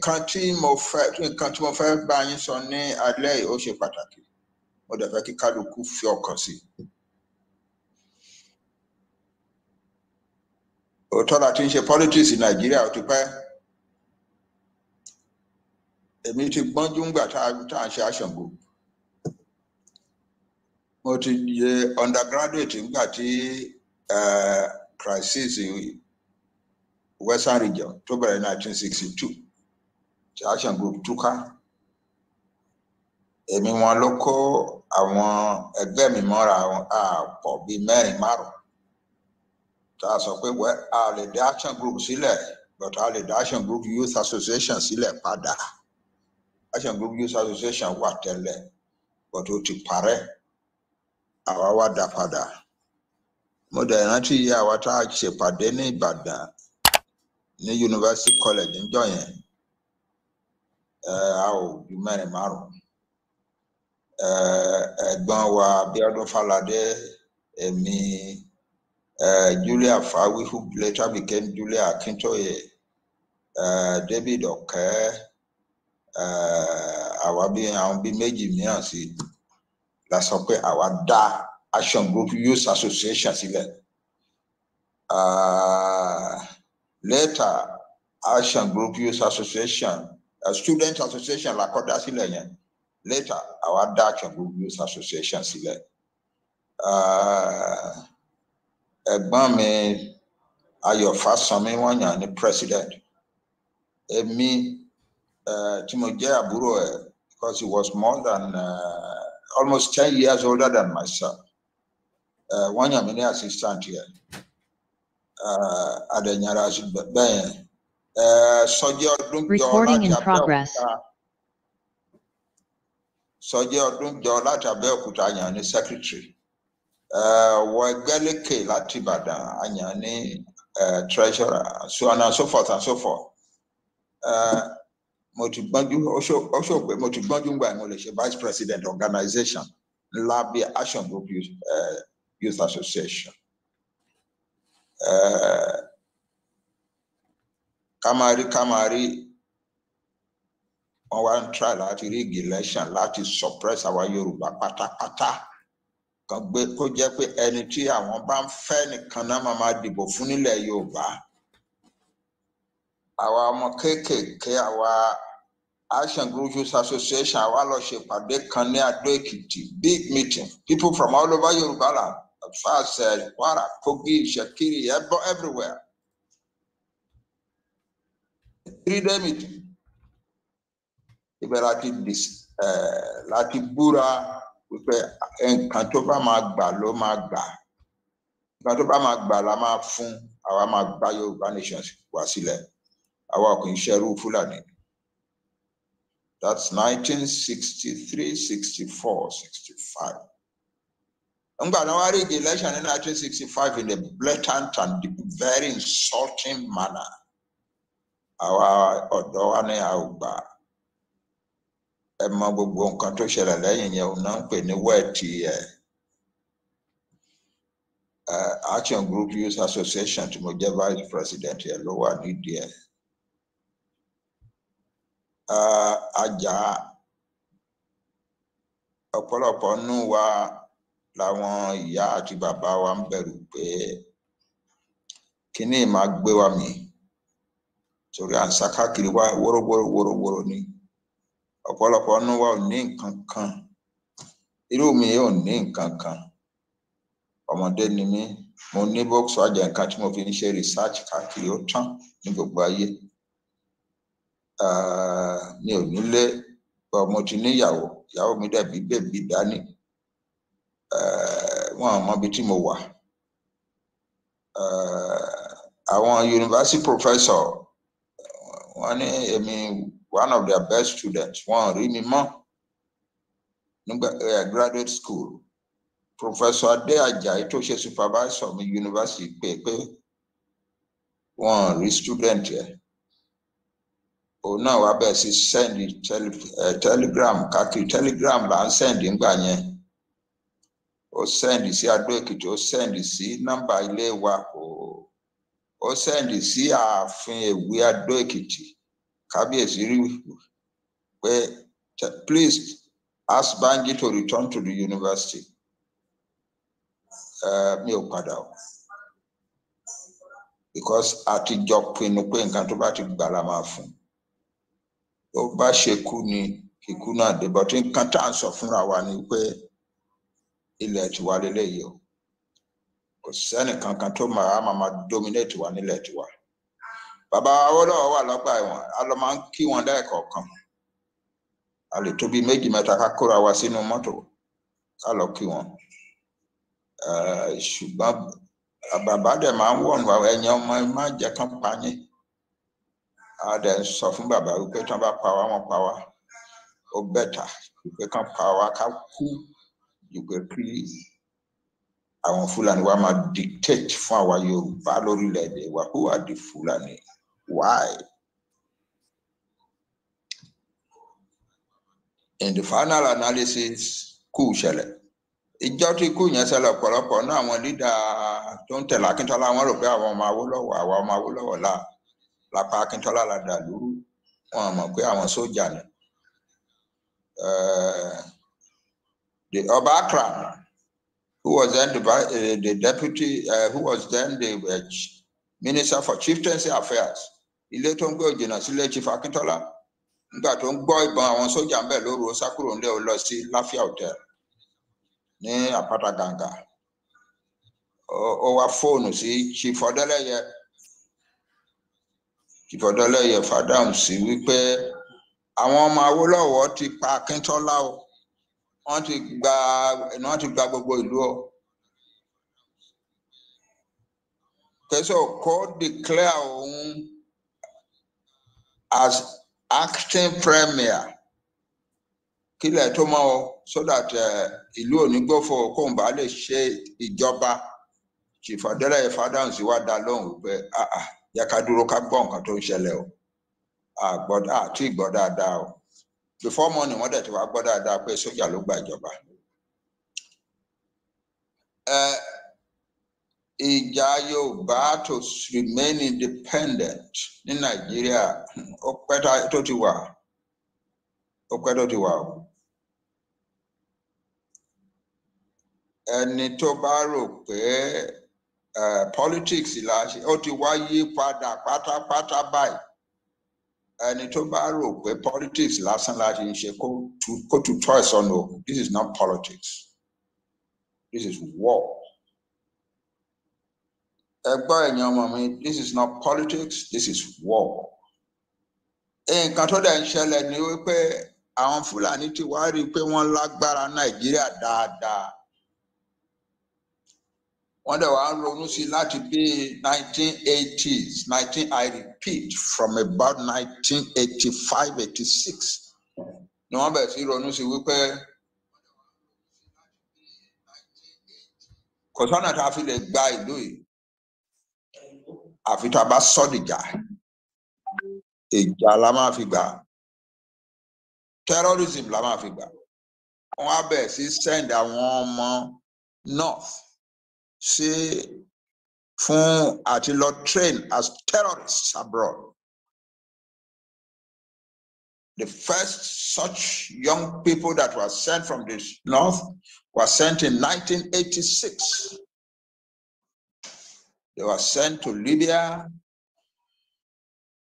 nǹkan tí mo fẹ́ bá yín sọ ní alẹ́ ó ṣe pàtàkì mo dẹ̀ fẹ́ kí kálukú fi ọkàn sí. Òótọ́ la ti ń ṣe politics in Nàìjíríà ó ti pẹ́. Èmi ti gbọ́njú ńgbà tá à ń ṣe action group. Mo ti yẹ undergraduate ńgbà tí crisis Western region tó bẹ̀rẹ̀ 1962 tí action group túká. Èmi wọn ló kó àwọn ẹgbẹ́ mi mọ́ra àwọn àpọ̀ bíi 4-5 tá a sọ pé a lè dá action group sílẹ̀ but a lè dá action group youth association sílẹ̀ padà. Action group youth association wà tẹ́lẹ̀ but ó ti parẹ́ àwa wá dá padà. Mo dẹ̀ rántí iye àwa tá a ṣèpàdé ní Ìbàdàn ní University College níjọ́ yẹn a ò ju 4-5. Ẹ̀gbọ́n wa Abíọ́dún Fáládé, èmi, Julia Fawi, who later became Julia Akintoye, David Oke, àwa bí àwọn bí méjì mìíràn sí la sọ pé àwa dá Action Group Youth Association sílẹ̀. Later, Action Group Youth Association, Student Association la kọ́ dá sílẹ̀ yẹn. Later, àwa dá Action Group Youth Association sílẹ̀. Ẹ̀gbọ́n mi Ayọ̀ Fásánmi wọ́n yàn ní president. Èmi tí mo jẹ́ àbúrò ẹ̀ because he was more than almost 10 years older than myself. Wọ́n yàn mí ní assistant here. Adẹ̀yàrá bẹ́ẹ̀ Sọjí Ọdúnjọ láti Abẹ́òkúta yàn ní secretary. Wọ Ẹgbẹ́lékè láti Ìbàdàn àyàn ní treasurer, so on and so forth and so forth. Mo ti gbọ́njú pé mo ti gbọ́njú gbà mo lè ṣe vice president organization ńlá bí Action Group Youth Association. Kamari wọ́n wá ń try láti rig election láti suppress àwa Yorùbá pátápátá. Kan gbé kó jẹ́ pé ẹni tí àwọn bá ń fẹ́ nìkan náà máa dìbò fún nílẹ̀ Yorùbá. Àwa ọmọ kéékèèké àwa Action Group Youth Association àwa lọ ṣe ìpàdé kan ní Adó Èkìtì, big meeting, people from all over Yorubaland, as far as Kwara, Kogi, Shekiri, everywhere. 3-day meeting. Ibẹ̀ láti búra wípé nǹkan tó bá máa gbà ló máa gbà. Nǹkan tó bá máa gbà la máa fún, àwa máa gba Yorùbá nation wá sílẹ̀. Àwa kò ń ṣẹrú Fulani. That's 1963, 64, 65. Ngba na wari the election in 1965 in a blatant and very insulting manner. Àwa ọ̀dọ́ wa ní àwùgbà. Ẹ mọ gbogbo nǹkan tó ṣẹlẹ̀ lẹ́yìn yẹn òun náà ń pè ní wẹ́ẹ̀tì Action Group Youth Association tí mo jẹ́ vice president ẹ̀ ló wà nídìí ẹ̀. Ajá ọ̀pọ̀lọpọ̀ nù wa làwọn ìyá àti bàbá wa ń bẹ̀rù pé kíní máa gbé wa mì torí à ń sá káàkiri wá wórówóró ni. Ọ̀pọ̀lọpọ̀ nù wa ò ní nǹkan kan. Irú mi ò ní nǹkan kan. Ọmọdé ni mí, mo ní Volkswagen nǹkan tí mo fi ń ṣe research káàkiri ó tán ní gbogbo ayé. Mi ò nílé, mo ti níyàwó, ìyàwó mi dẹ̀ bí bèbí dání. Wọ́n mọ ibi tí mo wà. Àwọn university professor wọ́n ní èmi one of their best students. Wọ́n rí mi mọ́ nígbà graduate school. Professor Adé Ajayi tó ṣe supervisor mi university pé wọ́n rí student yẹn. Òun náà wá bẹ́ẹ̀ sí send telegram káàkiri. Telegram là ń send ńgbà yẹn. Ó send sí Adó Èkìtì, ó send sí nọ́mbà ilé wa, ó send sí ààfin Èwe Adó Èkìtì. Kábíyèsí where please ask Banji to return to the university. Mi ò padà o. Because àtijọ́ pinnu pé nǹkan tó bá ti gbà la máa fún. Ó bá ṣe kú ni ikú náà dé, but nǹkan tá à ń sọ fúnra wa ni pé ilẹ̀ tiwa lélẹ́yìí o. Kò sẹ́ni kankan tó máa dominate wa nílẹ̀ tiwa. Bàbá Awólọ́wọ̀ wà lọ́gbà ẹ̀wọ̀n, a lọ máa ń kí wọn lẹ́ẹ̀kọ̀ọ̀kan. A lè tóbi méjì mẹ́ta ká kóra wa sínú mọ́tò ká lọ kí wọn. Ṣùgbọ́n bàbá dẹ̀ máa ń wọ̀nù àwọn ẹ̀yàn ọmọ ẹ má jẹ́ kán pa yín. A dẹ̀ sọ fún bàbá wípé tí wọ́n bá pa wá wọ́n pa wá. Ó bẹ́tà wípé kán pa wá ká kú ju pé kí àwọn Fulani wa máa dictate fún àwa Yorùbá lórílẹ̀-èdè wa. Who are the Fulani? Why? In the final analysis, kú ṣẹlẹ̀. Ìjọ tí kú yẹn ṣẹlẹ̀ ọ̀pọ̀lọpọ̀ náà àwọn lídà tó ń tẹ̀lé Akíntọ́lá wọn rò pé àwọn ọmọ Awólọ́wọ̀ lápá Akíntọ́lá la dà lóru. Wọn mọ̀ pé àwọn sójà ni. The Ọba Akran, who was then the deputy, who was then the minister for chieftaincy affairs, ilé tó ń gbé òjìnà sílé Chief Akíntọ́lá. Nígbà tó ń gbọ́ ìbọn àwọn sójà ń bẹ̀ lóru ó sá kúrò nílé ó lọ sí Láfíà Hotel ní Àpáta Gàǹgà. Ó wá fóònù sí Chief Ọdẹ́lẹ́yẹ fàdáhùn sí wípé àwọn ọmọ Awólọ́wọ̀ ti pa Akíntọ́lá o. Wọ́n ti gba gbogbo ìlú o. Kẹ́sọ̀ kó declare òun as acting premier kílẹ̀ tó mọ́ o, so that ìlú onígbòfò kóun bá lè ṣe ìjọba. Chief Ọdẹ́lẹ́yẹ fàdáhùn sí wá dá lóhùn pé yẹ ká dúró ká gbọ́ nǹkan tó ń ṣẹlẹ̀ o. Àti ìgbọ́ dáadáa o. Before morning wọ́n dẹ̀ ti wá gbọ́ dáadáa pé sójà ló gba ìjọba. Ìjà Yorùbá to remain independent ní Nàìjíríà ó pẹ́ tó ti wà. Ó pẹ́ tó ti wà o. Ẹni tó bá rò pé politics la ṣe ó ti wá yí padà pátápátá báyìí. Ẹni tó bá rò pé politics lásán la ṣe ń ṣe kó tutọ́ ẹ̀ sọnù. This is not politics. This is war. Ẹgbọ́n ẹ̀yin ọmọ mi, this is not politics, this is war. Nǹkan tó dẹ̀ ń ṣẹlẹ̀ ni wípé àwọn Fúlàní ti wá rí i pé wọ́n lágbára Nàìjíríà dáadáa. Wọ́n dẹ̀ wá ronú sí láti bí 1980s, I repeat, from about 1985-86 ni wọ́n bẹ̀rẹ̀ sí ronú sí wípé kò sọ́nà tá a fi lè gba ìlú yìí àfi tá a bá sọ́dìjà. Ìjà la máa fi gbà. Terrorism la máa fi gbà. Wọ́n á bẹ̀rẹ̀ sí send àwọn ọmọ North sí fún àti lọ train as terrorists abroad. The first such young people that were sent from the North were sent in 1986. They were sent to Libya,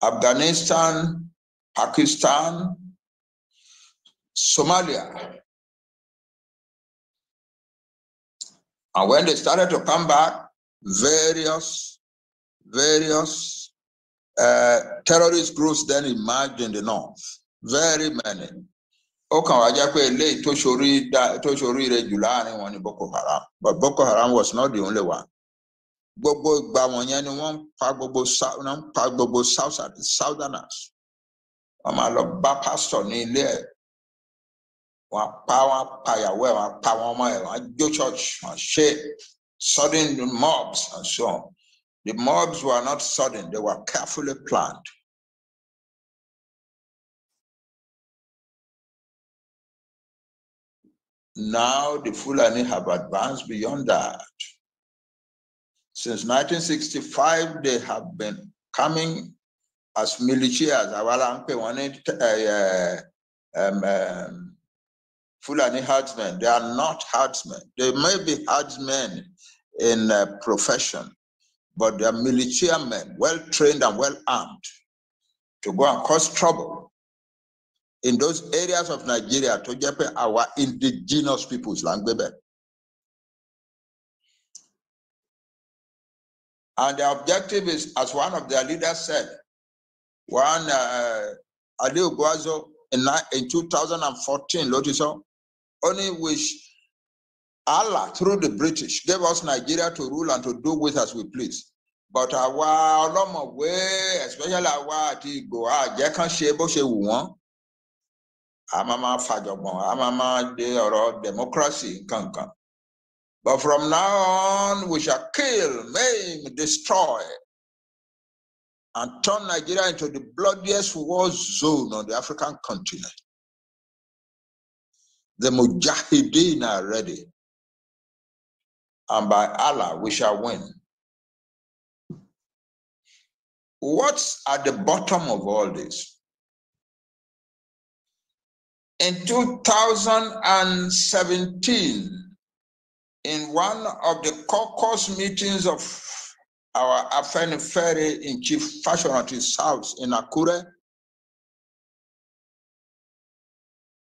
Afghanistan, Pakistan, Somalia. And when they started to come back, various terrorist groups then emerged in the North. Very many. Ó kàn wá jẹ́ pé eléyìí tó ṣoríire jù láàrin wọn ni Boko Haram. But Boko Haram was not the only one. Gbogbo ìgbà wọ̀nyẹn ni wọ́n pa gbogbo Southerners. Wọ́n máa lọ bá pastor ní ilé ẹ̀. Wọ́n pa ìyàwó ẹ̀, wọ́n pa wọn ọmọ ẹ̀, wọ́n jó church, wọ́n ṣe sudden mobs and so on. The mobs were not sudden, they were carefully planned. Now the Fulani have advanced beyond that. Since 1965, they have been coming as militias, Fulani herdsmen. They are not herdsmen. They may be herdsmen in profession, but they are militia men, well trained and well armed to go and cause trouble in those areas of Nigeria to get our indigenous people's language. And the objective is, as one of their leaders said, one Ayekooto in 2014, Lotiso, only wish Allah, through the British, gave us Nigeria to rule and to do with as we please. But our long way, especially our go can shebo she won. Amama fajobon, amama de or democracy kankan. But from now on, we shall kill, maim, destroy, and turn Nigeria into the bloodiest war zone on the African continent. The Mujahideen are ready. And by Allah, we shall win. What's at the bottom of all this? In 2017, in one of the caucus meetings of our Afenifere in Chief Fashionati's house in Akure,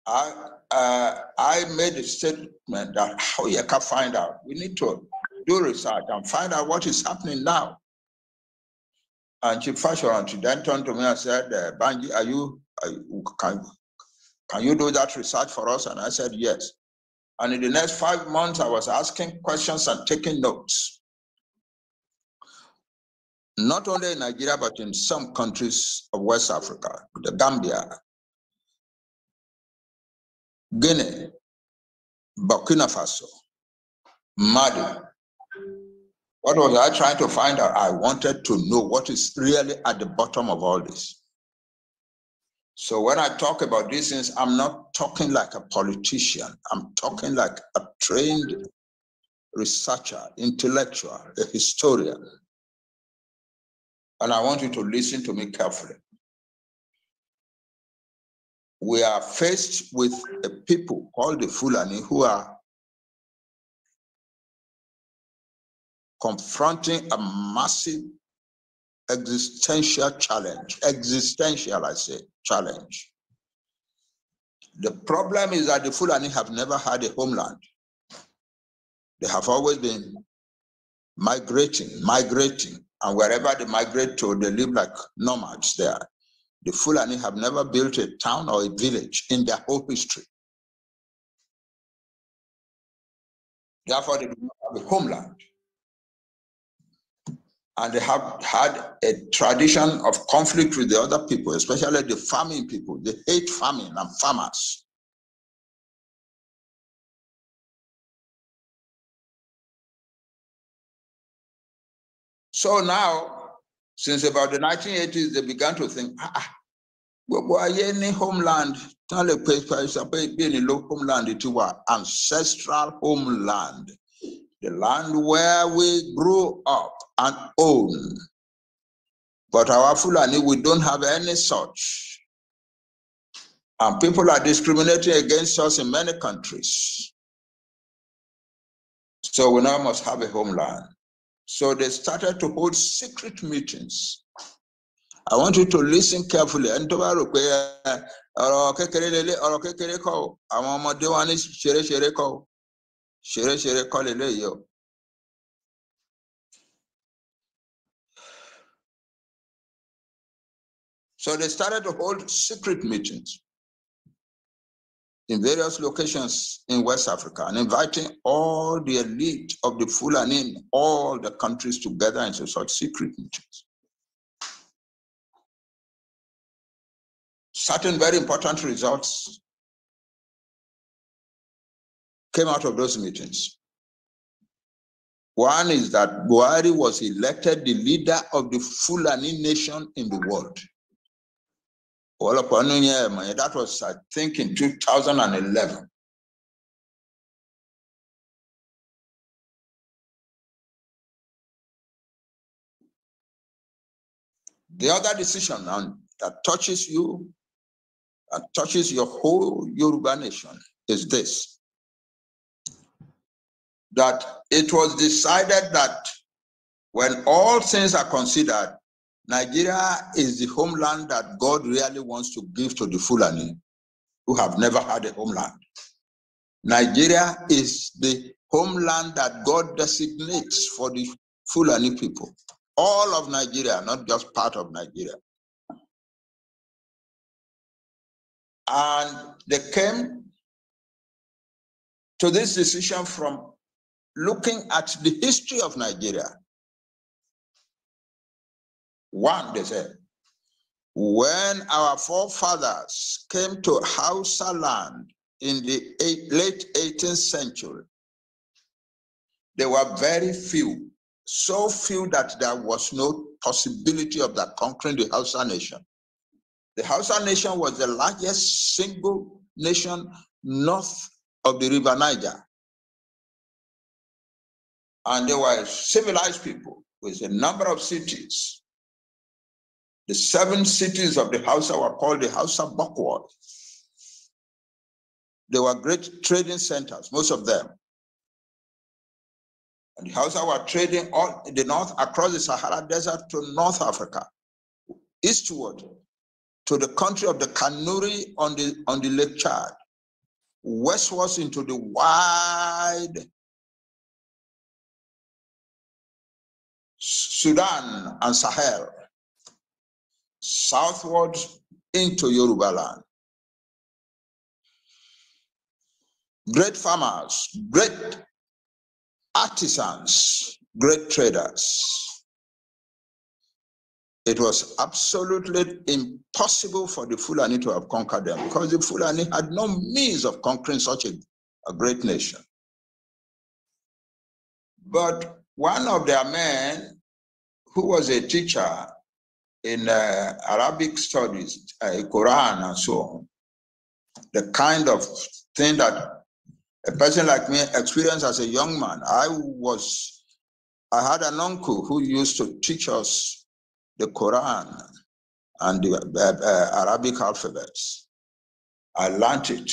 I made a statement that how you can find out. We need to do research and find out what is happening now. And Chief Fashionati then turned to me and said, Banji, can you do that research for us? And I said, yes. And in the next 5 months, I was asking questions and taking notes. Not only in Nigeria, but in some countries of West Africa, the Gambia, Guinea, Burkina Faso, Mali. What was I trying to find out? I wanted to know what is really at the bottom of all this. So when I talk about these things, I'm not talking like a politician. I'm talking like a trained researcher, intellectual, a historian. And I want you to listen to me carefully. We are faced with a people called the Fulani who are confronting a massive existential challenge. Existential, I say, challenge. The problem is that the Fulani have never had a homeland. They have always been migrating, and wherever they migrate to, they live like nomads there. The Fulani have never built a town or a village in their whole history. Therefore, they do not have a homeland. And they have had a tradition of conflict with the other people, especially the farming people. They hate farming and farmers. So now, since about the 1980s, they began to think, why any homeland? Homeland, it was ancestral homeland, the land where we grew up and own. But our Fulani, we don't have any such. And people are discriminating against us in many countries. So we now must have a homeland. So they started to hold secret meetings. I want you to listen carefully. So they started to hold secret meetings in various locations in West Africa and inviting all the elite of the Fulani in all the countries together into such secret meetings. Certain very important results came out of those meetings. One is that Buhari was elected the leader of the Fulani nation in the world. That was, I think, in 2011. The other decision that touches you and touches your whole Yoruba nation is this: that it was decided that when all things are considered, Nigeria is the homeland that God really wants to give to the Fulani, who have never had a homeland. Nigeria is the homeland that God designates for the Fulani people. All of Nigeria, not just part of Nigeria. And they came to this decision from looking at the history of Nigeria. One, they said, when our forefathers came to Hausa land in the late 18th century, there were very few, so few that there was no possibility of that conquering the Hausa nation. The Hausa nation was the largest single nation north of the River Niger. And they were civilized people with a number of cities. The 7 cities of the Hausa were called the Hausa Backward. They were great trading centers, most of them. And the Hausa were trading all in the north across the Sahara Desert to North Africa, eastward to the country of the Kanuri on the Lake Chad, westwards into the wide Sudan and Sahel, southwards into Yorubaland. Great farmers, great artisans, great traders. It was absolutely impossible for the Fulani to have conquered them because the Fulani had no means of conquering such a great nation. But one of their men, who was a teacher in Arabic studies, Quran and so on, the kind of thing that a person like me experienced as a young man. I had an uncle who used to teach us the Quran and the Arabic alphabets. I learned it.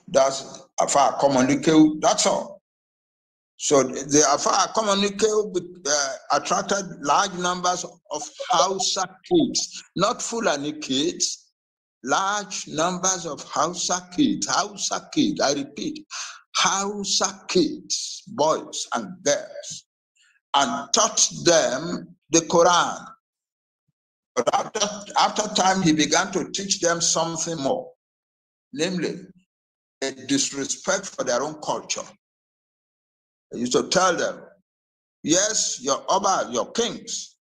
That's Afa Communique, that's all. So the Afa Communique attracted large numbers of Hausa kids, not Fulani kids, large numbers of Hausa kids, I repeat, Hausa kids, boys and girls, and taught them the Quran. But after time, he began to teach them something more, namely a disrespect for their own culture. He used to tell them, yes, your Oba, your kings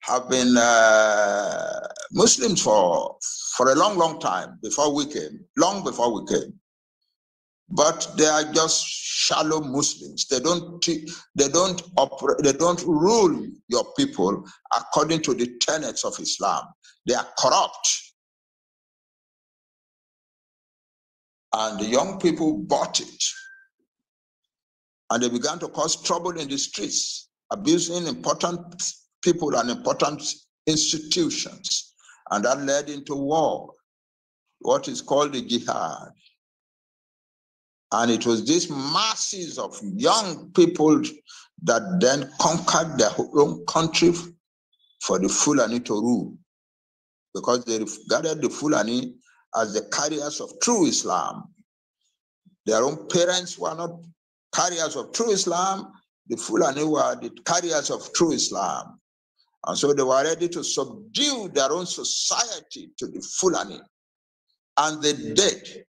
have been Muslims for a long, long time before we came, long before we came. But they are just shallow Muslims. They don't rule your people according to the tenets of Islam. They are corrupt. And the young people bought it. And they began to cause trouble in the streets, abusing important people and important institutions. And that led into war, what is called the jihad. And it was these masses of young people that then conquered their own country for the Fulani to rule, because they regarded the Fulani as the carriers of true Islam. Their own parents were not carriers of true Islam. The Fulani were the carriers of true Islam. And so they were ready to subdue their own society to the Fulani. And they did.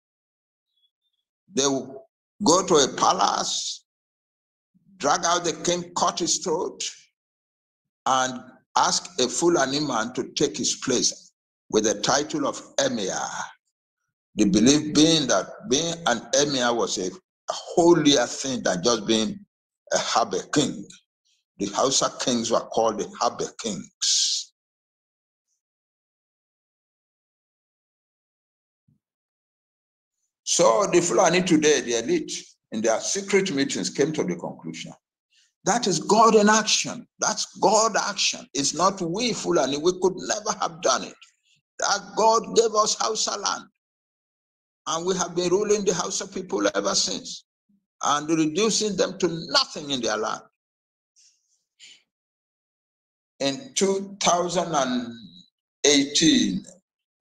They would go to a palace, drag out the king, cut his throat, and ask a Fulani man to take his place with the title of Emir. The belief being that being an Emir was a holier thing than just being a Habe king. The Hausa kings were called the Habe kings. So the Fulani today, the elite, in their secret meetings came to the conclusion That is God in action. That's God action. It's not we, Fulani. We could never have done it. That God gave us Hausa land. And we have been ruling the Hausa people ever since. And reducing them to nothing in their land. In 2018,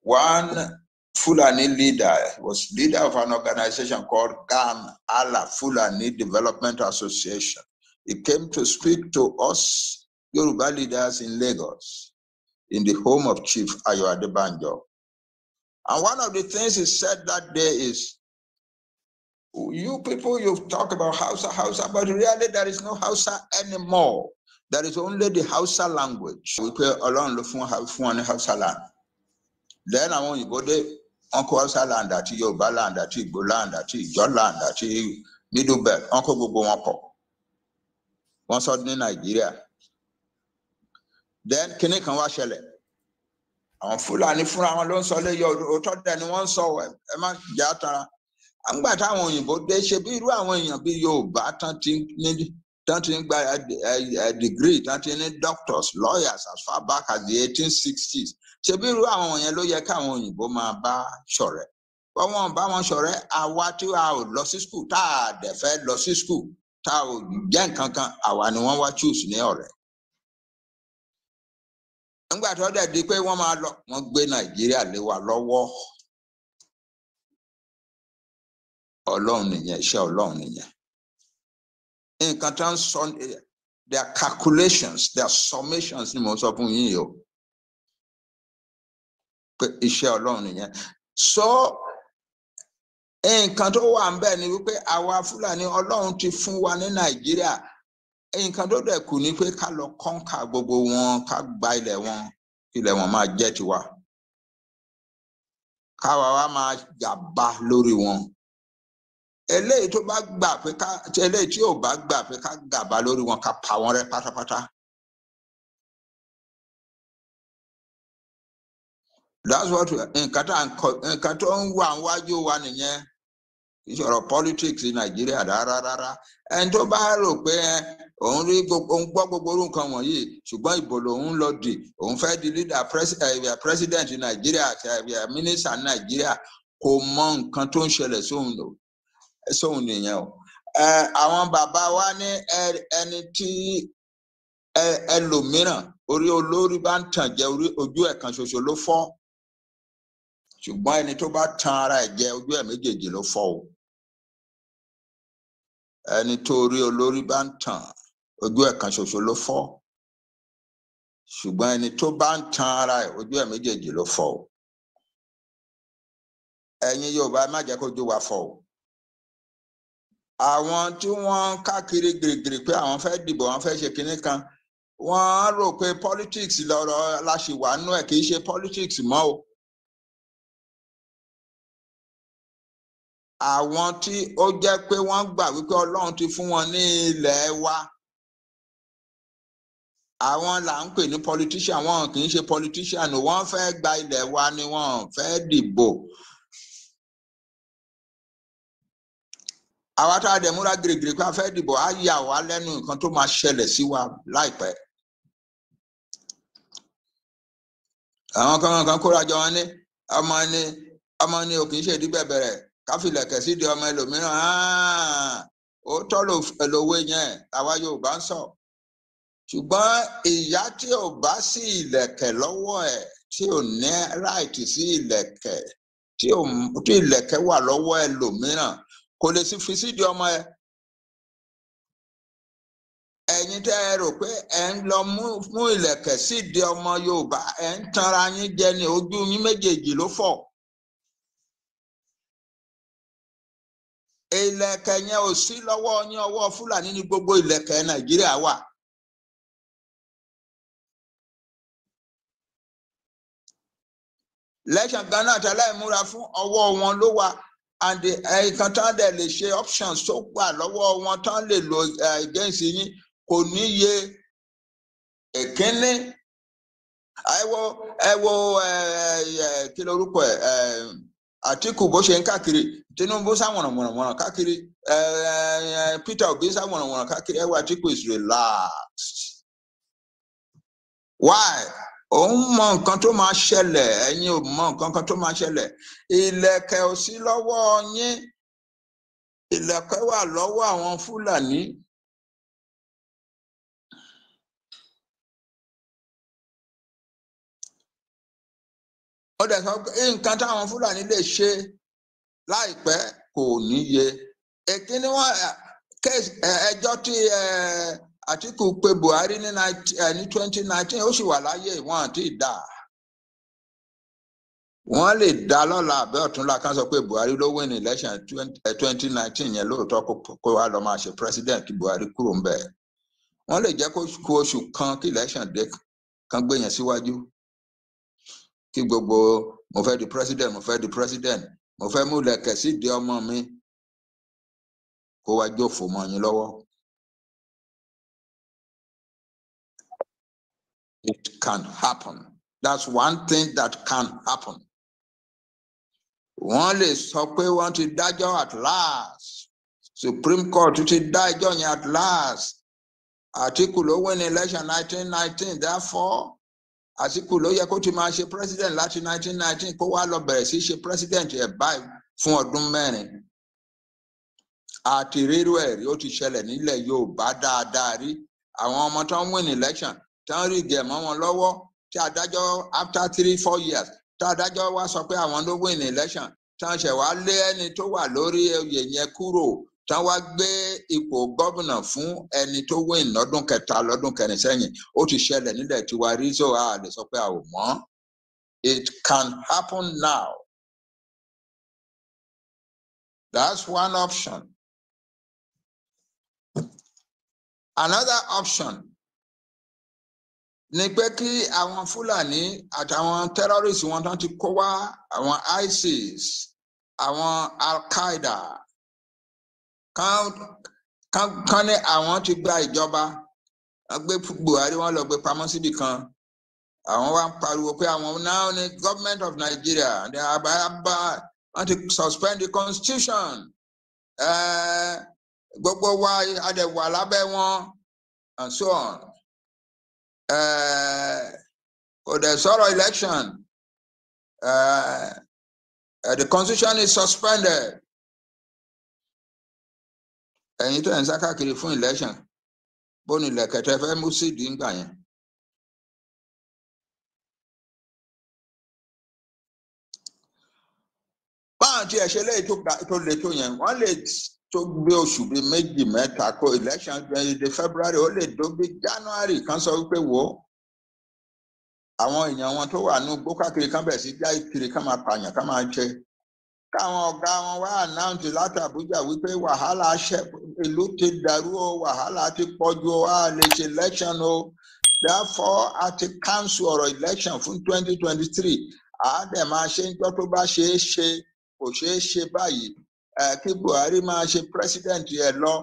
one Fulani leader was leader of an organization called GAN, Allah Fulani Development Association. He came to speak to us Yoruba leaders in Lagos, in the home of Chief Ayekooto Banji. And one of the things he said that day is, you people, you've talked about Hausa, but really there is no Hausa anymore. There is only the Hausa language. We pay along the phone Hausa land. Then I want you go there, Uncle Hausa land, that Yoruba land, that Igbo land, that Ijaw land, that Middle Belt, Uncle Gogo Uncle. Once in Nigeria. Then Kene can wash it. I'm Fulani from alone, so you told them one saw Emma Jata. I'm glad I want you, but they should be around you be your baton don't by a degree, don't any doctors, lawyers as far back as the 1860s. Should be around when you lawyer come on you, but my bar sure. But one by one sure, I want to out lossy school, ta the fed lossy school, ta young cancan, I want one choose near. I'm glad that they pay one Nigeria, they were low. Alone in your show, alone in your. In Canton's their calculations, their summations, most of you. But it's alone in your. So, in Canton, one benny, we pay our Fulani alone to fun one in Nigeria. In Canton, there could not pay Calo conquer Bobo one, can't buy the one, kill them on my jet. Kawama Gaba Lori one. Eléyìí tó bá gbà pé ká eléyìí tí ò bá gbà pé ká gàba lórí wọn ká pa wọn rẹ́ pátápátá. That's what nǹkan tó ń wà níwájú wa nìyẹn. Ìṣòro politics in Nigeria rárá. Ẹni tó bá rò pé òun rí òun gbọ́ gbogbo orú nǹkan wọ̀nyí ṣùgbọ́n ìbò lòun lọ dì òun fẹ́ di leader president in Nigeria minister in Nigeria kò mọ nǹkan tó ń ṣẹlẹ̀ sóhun lò. Sóhun nìyẹn o. Àwọn bàbá wa ní ẹni tí ẹlòmíràn orí olórí bá ń tàn jẹ ojú ẹ̀ kan ṣoṣo ló fọ́. Ṣùgbọ́n ẹni tó bá tan ara ẹ̀ jẹ ojú ẹ̀ méjèèjì ló fọ́ o. Ẹni tó orí olórí bá ń tàn ojú ẹ̀ kan ṣoṣo ló fọ́. Ṣùgbọ́n ẹni tó bá ń tan ara ẹ̀ ojú ẹ̀ méjèèjì ló fọ́ o. Ẹ̀yin Yorùbá má jẹ́ kó ojú wa fọ́ o. Àwọn tí wọ́n káàkiri gìrìgìrì pé àwọn fẹ́ dìbò àwọn fẹ́ ṣe kinní kan wọ́n rò pé politics lọ́rọ̀ láṣìwà nú ẹ̀ kì í ṣe politics mọ́ o. Àwọn tí ó jẹ́ pé wọ́n gbà wípé Ọlọ́run ti fún wọn ní ilẹ̀ wa àwọn là ń pè ní politician wọn kì í ṣe politician wọ́n fẹ́ gba ilẹ̀ wa ni wọ́n fẹ́ dìbò. Àwa tá a dẹ̀ múra gírígírí pé a fẹ́ dìbò á yà wá lẹ́nu nǹkan tó máa ṣẹlẹ̀ sí wa láìpẹ́. Àwọn kan kóra jọ wọn ní ọmọ ni ò kì í ṣe ìdí bẹ̀bẹ̀rẹ̀ káfílẹ̀kẹ̀ sí di ọmọ ẹlòmíràn ó tọ́ lówó yẹn àwa Yorùbá ń sọ. Ṣùgbọ́n ìyá tí ò bá sí ìlẹ̀kẹ̀ lọ́wọ́ ẹ̀ tí ò ní right sí ìlẹ̀kẹ̀ tí ìlẹ̀kẹ̀ wà lọ́wọ́ ẹlòmíràn kò lè sí fi sídi ọmọ ẹ. Ẹ̀yin tẹ́ ẹ rò pé ẹ ń lọ mú ìlẹ̀kẹ̀ sídi ọmọ Yorùbá ẹ ń tanra yín jẹ ní ojú yín méjèèjì ló fọ́. Ìlẹ̀kẹ̀ yẹn ò sí lọ́wọ́ yín ọwọ́ Fúlàní ní gbogbo ìlẹ̀kẹ̀ Nàìjíríà wà. Lẹ́sàn Ghana tẹ́lẹ̀ múra fún ọwọ́ wọn ló wà. And ẹ̀kan tán dẹ̀ lè ṣe options tó gbà lọ́wọ́ wọn tán lè lo against yín kò níye. Èkínní ẹ wo kí lorúkọ ẹ̀ Atiku bó ṣe ń káàkiri, Tinubu sáwọ̀nà káàkiri, Peter Obi sáwọ̀nà káàkiri, Atiku is relaxed. Why? Òun mọ nǹkan tó máa ṣẹlẹ̀, ẹ̀yin ò mọ nǹkan tó máa ṣẹlẹ̀. Ìlẹ̀kẹ̀ ò sí lọ́wọ́ yín, ìlẹ̀kẹ̀ wà lọ́wọ́ àwọn Fúlàní. Ó dẹ̀ sọ pé nǹkan táwọn Fúlàní lè ṣe láìpẹ́ kò níye. Èkíní wọn ẹjọ́ tí Àtíkù pé Buhari ní 2019 ó sì wà láyé wọn àti ìdá. Wọ́n lè dá lọ́la àbẹ́ ọ̀túnla kan sọ pé Buhari ló win election 2019 yẹn lóòótọ́ kó wá lọ máa ṣe president kí Buhari kúrò ń bẹ̀. Wọ́n lè jẹ́ kó kú oṣù kan kí election dé kan gbé yẹn síwájú. Kí gbogbo mo fẹ́ di president, mo fẹ́ mú lẹ̀kẹ̀ sí di ọmọ mi kó wá jófò mọ́ yín lọ́wọ́. It can happen. That's one thing that can happen. Wọ́n lè sọ pé wọ́n ti dájọ́ at last. Supreme Court ti dájọ́ yẹn at last. Àtíkù ló win election 1919, therefore Àtíkù ló yẹ kó ti máa ṣe president láti 1919 kó wá lọ bẹ̀rẹ̀ sí ṣe president ẹ̀ báyìí fún ọdún 4. Àti rírú ẹ̀ rí ó ti ṣẹlẹ̀ nílẹ̀ Yorùbá dáadáa rí. Àwọn ọmọ tó ń win election tó ń rí gẹ̀mọ́ wọn lọ́wọ́ tí adájọ́ after 3-4 years tí adájọ́ wá sọ pé àwọn ló win election tí wọ́n ṣẹ̀ wá lé ẹni tó wà lórí oyè yẹn kúrò tí wọ́n wá gbé ipò gómìnà fún ẹni tó win lọ́dún 3 lọ́dún 4 sẹ́yìn. Ó ti ṣẹlẹ̀ nílẹ̀ tiwa rí, so a lè sọ pé a ò mọ̀. It can happen now. That's one option. Another option ni pé kí àwọn Fúlàní àtàwọn terrorists wọn tán ti kó wá, àwọn ISIS, àwọn Al-Qaeda kan ní àwọn ti gba ìjọba, gbé Buhari wọn lọ gbé pamọ́ síbì kan. Àwọn wá ń pariwo pé àwọn now ní government of Nigeria wọ́n ti suspend the constitution. Gbogbo wa adẹ̀wà lábẹ́ wọn and so on. Kò dẹ̀ sọ̀rọ̀ election. The constitution is suspended. Ẹ̀yin tó ń sá káàkiri fún election bó ni lẹ̀kẹ̀tẹ̀ fẹ́ mú sídìí ńgbà yẹn. Báwọn tí ẹ̀ ṣe léyìí tó le tó yẹn wọ́n lè tó gbé oṣù bíi 2-3 kó election di February, ó lè dó bí January kan sọ wípé wò ó àwọn èèyàn wọn tó wà ní gbó káàkiri kan bẹ̀ sí já ìkiri kan máa pààyàn kan máa jẹ. Káwọn ọ̀gá wọn wá announce láti Àbújá wípé wàhálà ìlú ti dàrú o, wàhálà ti pọ̀jù o, a lè ṣe election o. Therefore a ti cancel ọ̀rọ̀ election fún 2023. A dẹ̀ máa ṣe ń jọ́ tó bá ṣe é ṣe, kò ṣe é ṣe báyìí. Kí Buhari máa ṣe president ẹ lọ,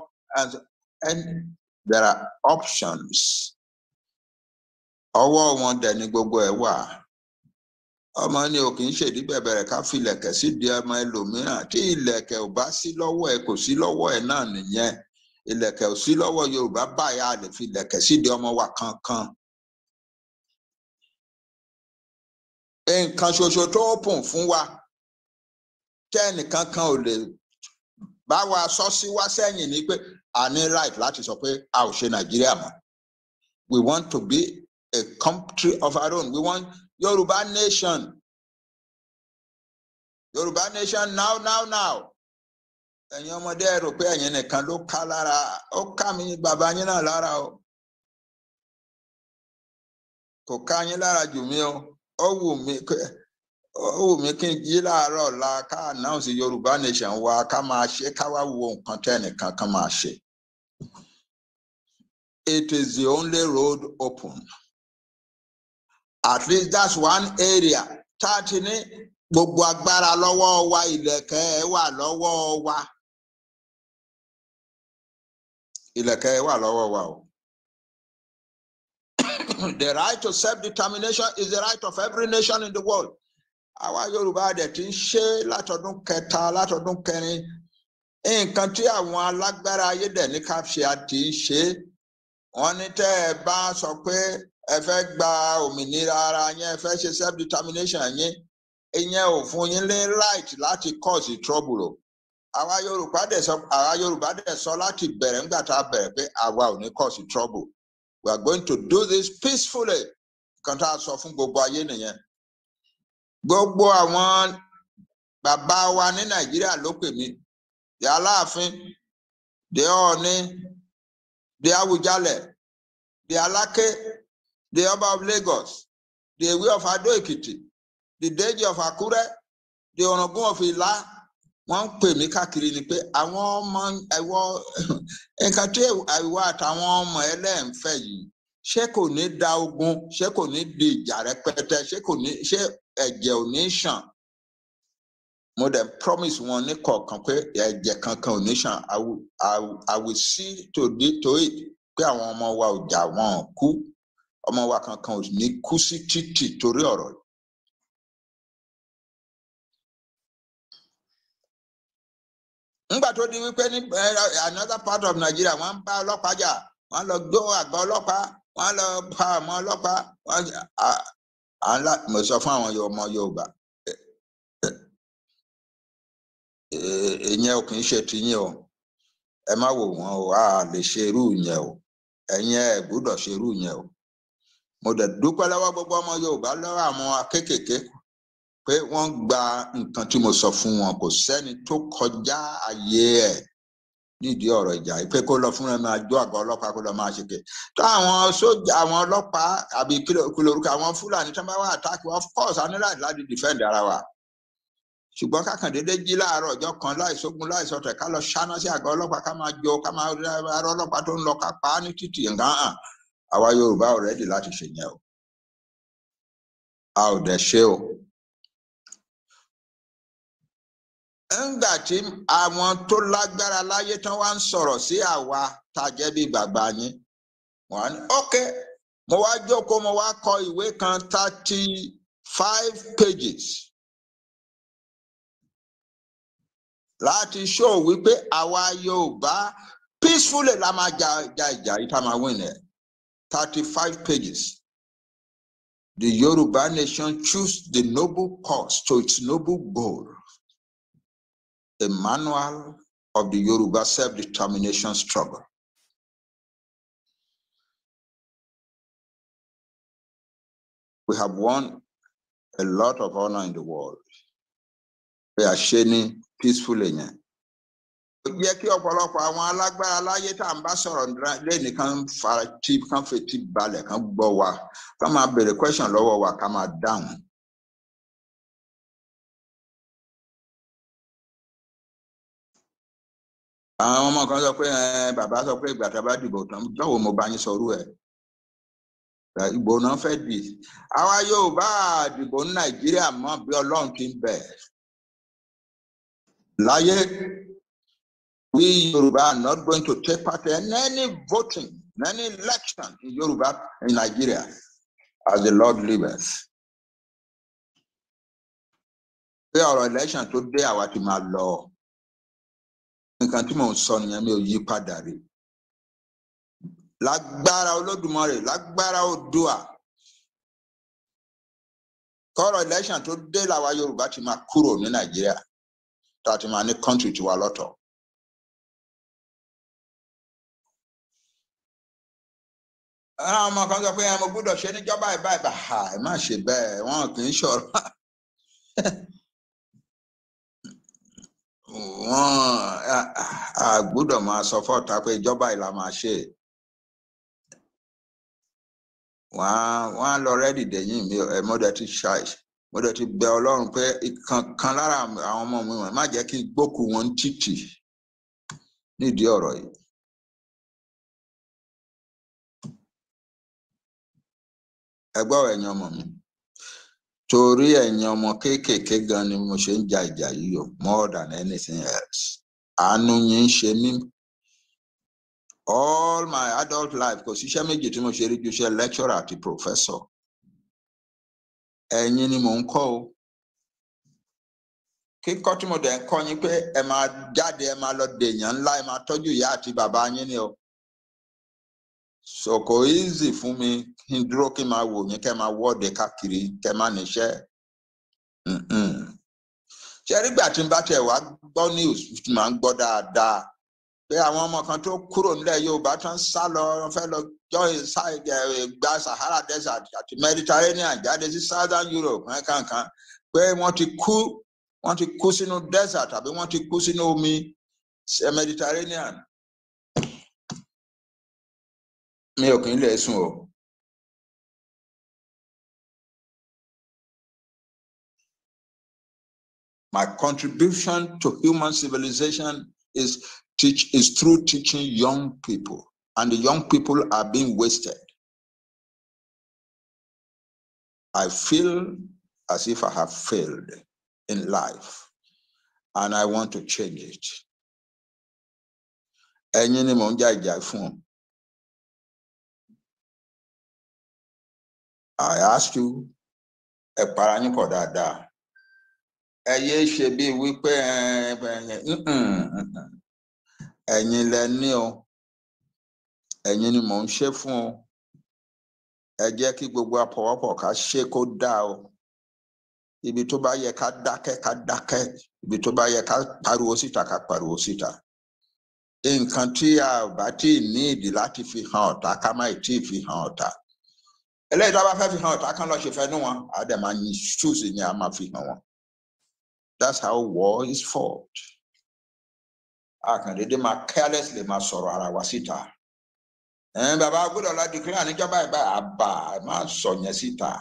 and there are options. Ọwọ́ wọn dẹ̀ ni gbogbo ẹ̀ wà. Ọmọ ni ò kì í ṣèdí bẹ̀bẹ̀rẹ̀ ká fi ilẹ̀kẹ̀ sí di ọmọ ẹlòmíràn. Tí ilẹ̀kẹ̀ ò bá sí lọ́wọ́ ẹ kò sí lọ́wọ́ ẹ náà nìyẹn. Ilẹ̀kẹ̀ ò sí lọ́wọ́ Yorùbá báyà lè fi ilẹ̀kẹ̀ sí di ọmọ wa kankan. Nǹkan ṣoṣo tó open fún wa tẹ́nìkan kan ò lè bá wa sọ sí wá sẹ́yìn ni pé a ní right láti sọ pé a ò ṣe Nàìjíríà mọ́. We want to be a country of our own. We want Yoruba nation. Yoruba nation now. Ẹ̀yin ọmọdé ẹ rò pé ẹ̀yin nìkan ló ká lára, ó ká mi bàbá yín náà lára o. Kò ká yín lára jù mí o. Ó wù mí kí n jí láàárọ̀ ọ̀la ká announce Yoruba nation wa ká máa ṣe ká wá wo nǹkan tẹ́nìkan kan máa ṣe. It is the only road open. At least that's one area. Táàtì ní gbogbo agbára lọ́wọ́ wa, ilẹ̀kẹ̀ wà lọ́wọ́ wa. Ilẹ̀kẹ̀ wà lọ́wọ́ wa o. The right to self-determination is the right of every nation in the world. àwa Yorùbá dẹ̀ ti ń ṣe látọdún kẹta látọdún kẹrin nǹkan tí àwọn alágbára ayé dẹ̀ ní ká ṣe àti ṣe wọ́n ní tẹ́ ẹ bá sọ pé ẹ fẹ́ gba òmìnira ara yín ẹ fẹ́ ṣe self determination yín ìyẹn ò fún yín ní right láti cause trouble o àwa Yorùbá dẹ̀ sọ láti bẹ̀rẹ̀ ńgbà tá a bẹ̀rẹ̀ pé àwa ò ní cause trouble we are going to do this peacefully kan tá a sọ fún gbogbo ayé nìyẹn gbogbo àwọn bàbá wa ní Nàìjíríà ló pè mí di Aláàfin di Ọọ̀ni di Awùjalẹ̀ di Aláké di Ọba of Lagos di Èwí of Adó Èkìtì di Déjì of Àkúrẹ́ di Ọ̀ràngún of Ìlá wọ́n ń pè mí káàkiri ni pé àwọn ọmọ ẹ̀wọ̀ nǹkan tí àìwá àtàwọn ọmọ ẹlẹ́ǹfẹ̀ yìí ṣé kò ní da ogun ṣé kò ní di ìjà rẹpẹtẹ ṣé ẹ̀jẹ̀ ò ní ṣàn mo dẹ̀ promise wọn ní kọ̀ọ̀kan pé ẹ̀jẹ̀ kankan ò ní ṣàn I will see to it pé àwọn ọmọ wa ò jà wọn kú ọmọ wa kankan ò ní kú sí títì torí ọ̀rọ̀ yìí. Nígbà tó di wípé ní another part of Nigeria wọ́n ń bá ọlọ́pàá jà wọ́n lọ gbó àgọ́ ọlọ́pàá wọ́n lọ pa àwọn ọlọ́pàá mo sọ fún àwọn ọmọ Yorùbá ìyẹn ò kì í ṣe tiyín o ẹ má wò wọ́n o a lè ṣe irú yẹn o ẹ̀yin ẹ gbọ́dọ̀ ṣe irú yẹn o mo dẹ̀ dúpẹ́ lọ́wọ́ gbogbo ọmọ Yorùbá lọ́wọ́ àwọn akékèké pé wọ́n gba nǹkan tí mo sọ fún wọn kò sẹ́ni tó kọjá ayé ẹ̀ nídìí ọ̀rọ̀ ìjà pé kó lọ fún ẹ máa jó àgọ́ ọlọ́pàá kó lọ máa ṣe ké táwọn sójà àwọn ọlọ́pàá àbí kìlórúkọ àwọn Fúlàní tó bá wà àtàkì of course a ní láti defend ara wa ṣùgbọ́n kákàndéédé jí láàárọ̀ ọjọ́ kan láìsógun láìsọtẹ̀ ká lọ ṣáná sí àgọ́ ọlọ́pàá ká máa jó ká máa rọ ọlọ́pàá tó ń lọ ká pa á ní títì nǹkan hàn àwa Yorùbá ò rẹ́dì láti ṣe yẹn o a ò dẹ̀ ṣe o. Ńgbà tí àwọn tó lágbára láyé tán wá ń sọ̀rọ̀ sí àwa tá a jẹ́ bí bàbá yín wọ́n á ní ok mo wá jókòó mo wá kọ ìwé kan 35 pages láti show wípé àwa Yorùbá peacefully la máa ja ìjà yìí tá a máa win ẹ̀ 35 pages. The Yoruba nation choose the noble cause to its noble goal. A manual of the Yoruba self-determination struggle. We have won a lot of honor in the world. We are sharing peacefully. Yẹ kí ọ̀pọ̀lọpọ̀ àwọn alágbára láyé tá à ń bá sọ̀rọ̀ lẹ́nìí kan fetí balẹ̀ kan gbọ́ wa ká máa béèrè question lọ́wọ́ wa ká máa dáhùn. Àwọn ọmọ kan sọ pé bàbá sọ pé ìgbà tá a bá dìbò tán báwo mo bá yín sọrú ẹ̀ ìbò náà fẹ́ dì àwa Yorùbá dìbò ní Nàìjíríà mọ́ bí Ọlọ́run ti ń bẹ̀ láyé. We Yoruba are not going to take part in any voting, in any election in Yoruba in Nigeria, as the Lord liveth. Pé ọ̀rọ̀ election tó dé àwa ti máa lọ. Nǹkan tí mò ń sọ nìyẹn mi ò yí padà rí. Lágbára Olódùmarè, lágbára Oòduà. Kọ́rọ̀ election tó dé làwa Yorùbá ti máa kúrò ní Nàìjíríà. Tá a ti máa ní country tiwa lọ́tọ̀. Àwọn ọmọ kan sọ pé mo gbọ́dọ̀ ṣe níjọba ìbáìbà ẹ má ṣe bẹ́ẹ̀ wọn kì í ṣọ̀rọ̀ wọn a gbọ́dọ̀ máa sọ fọ́ta pé ìjọba ìlà máa ṣe wọn á lọ rẹ́dì dẹ̀yìn mi mo dẹ̀ ti bẹ Ọlọ́run pé ìkankan lára àwọn ọmọ mi wọn má jẹ́ kí gbókù wọn títì nídìí ọ̀rọ̀ yìí. Ẹgbọ́ ẹ̀yin ọmọ mi torí ẹ̀yin ọmọ kéékèèké gan ni mo ṣe ń ja ìjà yìí o more than anything else àánú yín ṣe mí all my adult life kò síṣẹ́ méjì tí mo ṣe rí ju iṣẹ́ lecturer àti professor ẹ̀yin ni mò ń kọ́ o kíkọ́ tí mo dẹ̀ ń kọ́ yín pé ẹ máa jáde ẹ máa lọ dèèyàn ńlá ẹ máa tọ́jú ìyá àti bàbá yín ni o. So kò easy fún mi kí n dúró kí n máa wò yín kẹ́ máa wọ́ọ̀dẹ káàkiri kẹ́ máa níṣẹ́. Ṣé nígbà tí n bá tẹ̀ wá gbọ́ news tí màá ń gbọ́ dáadáa pé àwọn ọmọ kan tó kúrò nílẹ̀ Yorùbá tán sá lọ fẹ́ lọ gba Sahara Desert àti Mediterranean jáde sí Southern Europe kankan pé wọ́n ti kú sínú desert tàbí wọ́n ti kú sínú omi Mediterranean. Mi ò kì í lè sùn o. My contribution to human civilization is through teaching young people, and the young people are being wasted. I feel as if I have failed in life, and I want to change it. Ẹ̀yin ni mò ń jà fún. I ask you, ẹ para yín pọ̀ dáadáa. Ẹ yé ṣe bí wípé ẹ̀yin lẹ ní o. Ẹ̀yin ni mò ń ṣe fún o. Ẹ jẹ́ kí gbogbo àpọ̀wọ́pọ̀ ká ṣe kó dáa o. Ibi tó bá yẹ ká dákẹ́. Ibi tó bá yẹ ká pariwo síta ká pariwo síta. Nǹkan tí a bá tí ní ìdí láti fi hàn ọ̀tá ká má tí fi hàn ọ̀tá. Eléyìí tó bá fẹ́ fi hàn ọ̀tá kan lọ ṣe fẹ́ nú wọn. A dẹ̀ máa yin ṣúùsì ni a máa fi hàn wọn. That's how war is fought. A kàn dédé máa carelessly máa sọ̀rọ̀ ara wa síta. Bàbá gbọ́dọ̀ la declare níjọba ìgbà àbá máa sọ yẹn síta.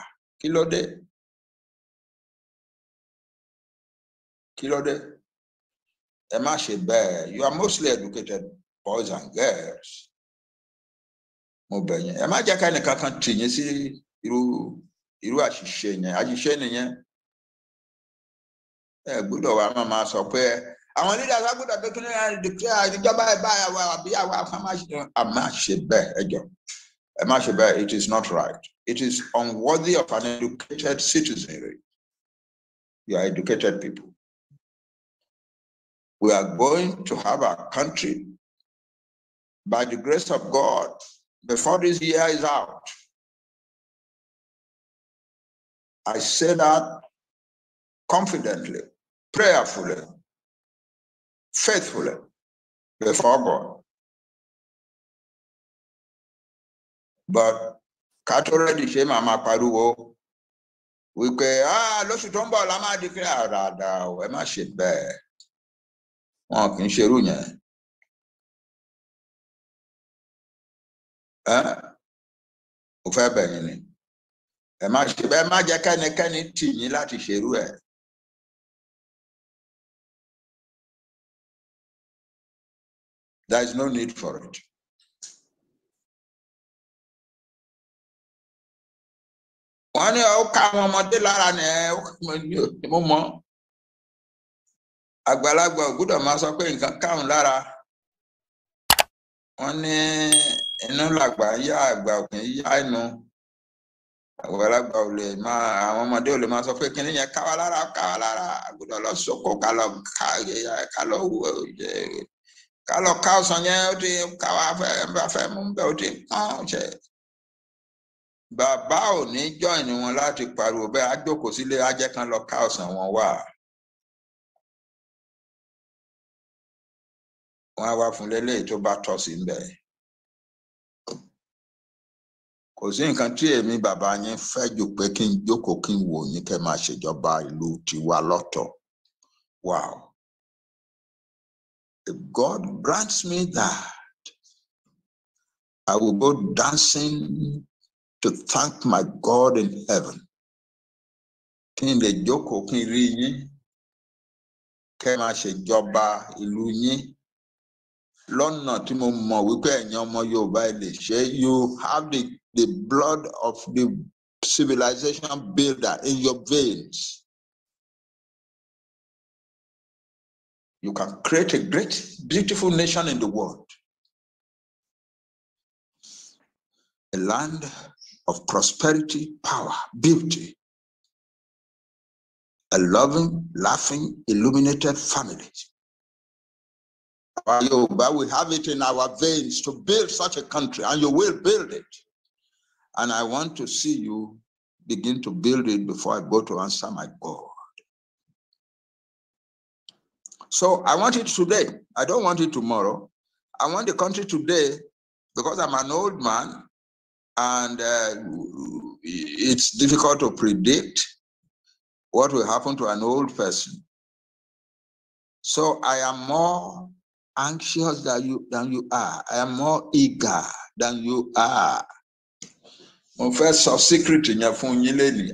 Kí ló dé? Kí ló dé? Ẹ má ṣe bẹ́ẹ̀. You are mostly educated boys and girls. Mo bẹ̀ yín. Ẹ má jẹ́ ká ẹnìkan kan tì yín sí irú àṣìṣe yẹn. Àṣìṣe nìyẹn. Ẹ gbọ́dọ̀ wa máa sọ pé àwọn leaders wa gbọ́dọ̀ pé kí ni declare níjọba ìbáyà wa àbí àwa kan má ṣe bẹ́ẹ̀ ẹ jọ̀ọ́. Ẹ má ṣe bẹ́ẹ̀. It is not right. It is unworthy of an educated citizenry. You are educated people. We are going to have a country by the grace of God before this year is out. I say that confidently, prayerfully, faithfully before God. But ká tó ready ṣe máa pariwo wípé lóṣù tó ń bọ̀ la máa declare dáadáa o. Ẹ má ṣe bẹ́ẹ̀. Wọn kì í ṣerú yẹn. Mo fẹ́ bẹ̀ yín ni. Ẹ má ṣe bẹ́ẹ̀. Ẹ má jẹ́ kẹ́nikẹ́ni tì yín láti ṣerú ẹ̀. There is no need for it. Wọ́n ní ó ká àwọn ọmọdé lára ni mo mọ̀. Àgbàlagbà ò gbọ́dọ̀ máa sọ pé nǹkan káwọn lára. Wọ́n ní inú làgbà yá àgbà òkè yá inú. Àgbàlagbà ò lè máa àwọn ọmọdé ò lè máa sọ pé kíní yẹn ká wa lára. A gbọ́dọ̀ lọ sóko ká lọ ká ọsàn yẹn ó ti ká wa fẹ́ mú bẹ́ẹ̀ ó ti pọ́n ṣe. Bàbá ò ní join wọn láti pariwo bẹ́ẹ̀ á jókòó sílé á jẹ́ kán lọ ká ọsàn wọn wà. Wọ́n á wá fún lélẹ́yìí tó bá tọ́ sí ń bẹ̀. Kò sí nǹkan tí èmi bàbá yín fẹ́ jù pé kí n jókòó kí n wò yín kẹ́ máa ṣèjọba ìlú tiwa lọ́tọ̀. Wow. If God grants me that, I will go dancing to thank my God in heaven. Kí n lè jókòó kí n rí yín kẹ́ máa ṣèjọba ìlú yín lọ́nà tí mo mọ̀ wípé ẹ̀yin ọmọ Yorùbá ẹ lè ṣe. You have the blood of the civilization builder in your veins. You can create a great, beautiful nation in the world. A land of prosperity, power, beauty. a loving, laughing, illuminated family. But we have it in our veins to build such a country, and you will build it. And I want to see you begin to build it before I go to answer my God. So I want it today. I don't want it tomorrow. I want the country today because I'm an old man and it's difficult to predict what will happen to an old person. So I am more anxious than you are. I am more eager than you are. First of secret in your phone,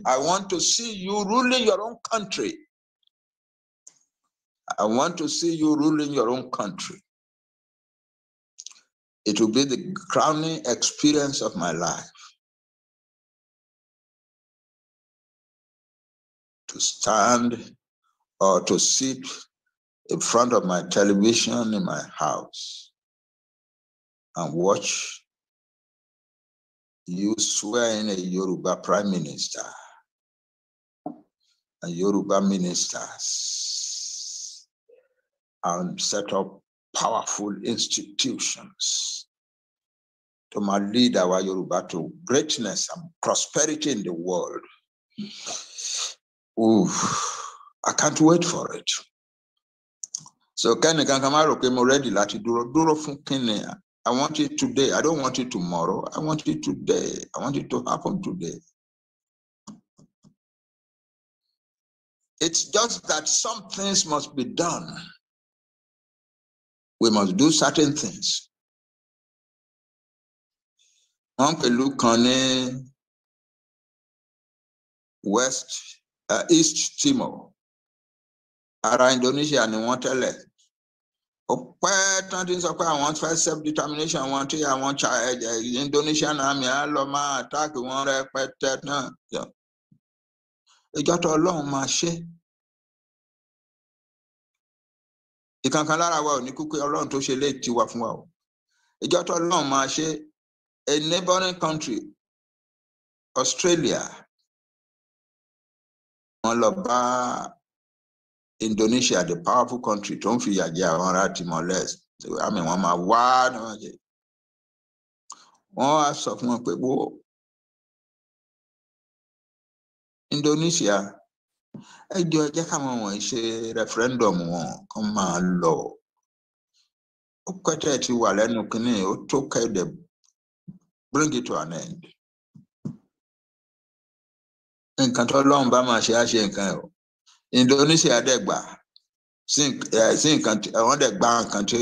I want to see you ruling your own country. I want to see you ruling your own country. It will be the crowning experience of my life to stand or to sit in front of my television in my house and watch you swear in a Yoruba prime minister and Yoruba ministers and set up powerful institutions to lead our Yoruba to greatness and prosperity in the world. Ooh, I can't wait for it. So Kenny Kankamaro came already duro fun Kenny. I want it today. I don't want it tomorrow. I want it today. I want it to happen today. It's just that some things must be done. We must do certain things. East Timor. Ara Indonesia ni wọ́n tẹ́lẹ̀. First self-determination, Indonesian army, attack, repeated. Ìjọ tó Ọlọ́run máa ṣe. Ìkankan lára wa ò ní kúkú Ọlọ́run tó ṣe lè tiwa fún wa o. Ìjọ tó Ọlọ́run máa ṣe. A neighboring country, Australia, wọ́n lọ bá Indonesia, the powerful country, tó ń fi ìyà jẹ àwọn ará Timor-Leste. Àmì wọn máa wá náà jẹ. Wọ́n wá sọ fún wọn pé Indonesia, ẹ jẹ́ káwọn wọ̀nyí ṣe referendum wọn kán máa lọ. Ó pẹ́tẹ́ ti wà lẹ́nu kínní, ó tó kẹ́dẹ̀, bring it to an end. Nǹkan tó Ọlọ́run bá máa ṣe á ṣe nǹkan ẹ̀ o. Indonesia dẹ̀ gbà sí nǹkan tí wọ́n dẹ̀ gbà nǹkan tí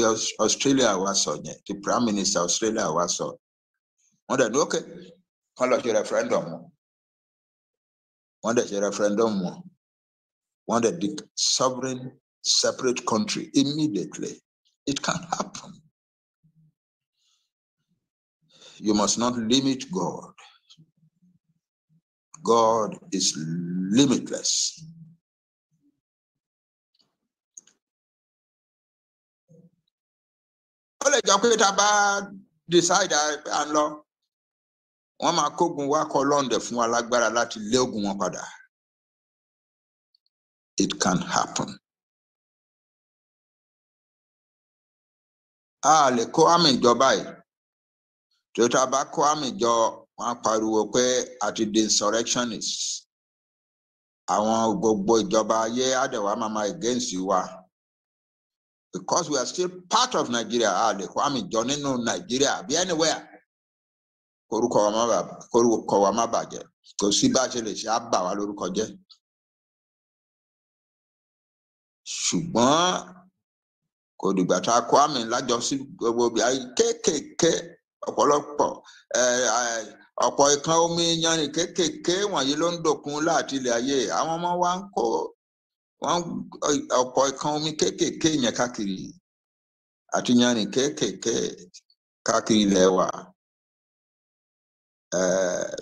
Australia wá sọ yẹn, tí Prime Minister Australia wá sọ. Wọ́n dẹ̀ ní okay, kán lọ ṣe referendum wọn. Wọ́n dẹ̀ ṣe referendum wọn. Wọ́n dẹ̀ sovereign separate country immediately. It can happen. You must not limit God. God is limitless. Ó lè jẹ́ pé tá a bá decide and lọ, wọ́n máa kógun wá kọ́ London fún wa lágbára láti lé ogun wọn padà. It can happen. A lè kó àmì ìjọba yìí. Tó tá a bá kó àmì ìjọ, wọ́n á pariwo pé àti the insurrectionists. Àwọn gbogbo ìjọba ayé àdẹ̀wà máa against wa. Because we are still part of Nigeria, a lè kó àmì ìjọ nínú Nigeria, be anywhere. Korúkọ wa má bàjẹ́. Kò sí bá ṣe lè ṣe á bà wá lórúkọ jẹ́. Ṣùgbọ́n kò dìgbà tá a kó àmì lájọ sí gbogbo bí i kéékèèké ọ̀pọ̀lọpọ̀ ọ̀pọ̀ ìkan omi yanrìn kéékèèké wọ̀nyí ló ń dòkun láti ilẹ̀ ayé. Àwọn ọmọ wa ń kó ọ̀pọ̀ ìkan omi kéékèèké yẹn káàkiri àti yanrìn kéékèèké káàkiri ilẹ̀ wa.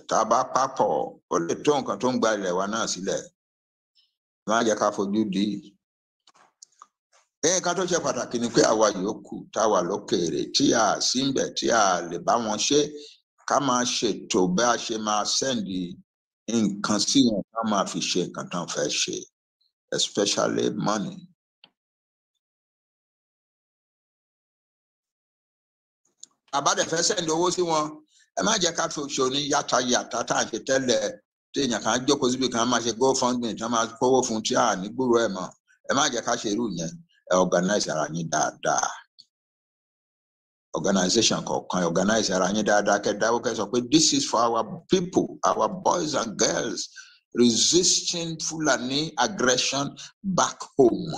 Tá a bá papọ̀ ó lè tó nǹkan tó ń gba ilẹ̀ wa náà sílẹ̀. Má jẹ́ ká fojú di. Nǹkan tó ṣe pàtàkì ni pé àwa yòókù tá a wà lókèèrè tí a sí ń bẹ̀ tí a lè bá wọn ṣe ká máa ṣètò bí a ṣe máa sẹ́ndì nǹkan sí wọn ká máa fi ṣe nǹkan tán fẹ́ ṣe. especially money. About the first and the worst one, a magic cat for showing yata time to tell the thing I can't joke with become magic go fund me, Thomas Power Funtia, and Burema, a magic cat organizer, I need that. Organization called organizer, I need that. This is for our people, our boys and girls resisting Fulani aggression back home.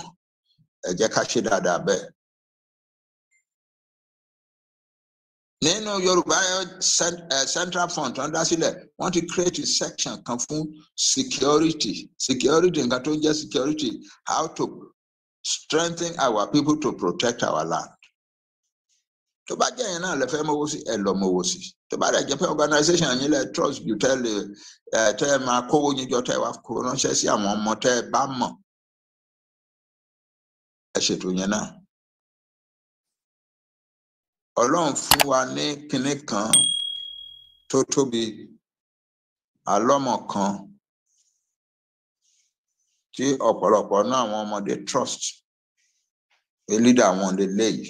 Neno Yoruba Central Fund want to create a section for security, security, how to strengthen our people to protect our land. To buy the famous Elomosi. To buy the organization and you trust you tell my co in your tail of Coronation, Mote Bama. I said to you now. Ọlọ́run fún wa ní kinní kan tó tóbi àlọ́mọ̀ kan tí ọ̀pọ̀lọpọ̀ náà àwọn ọmọdé trust a leader wọn lè léyìí.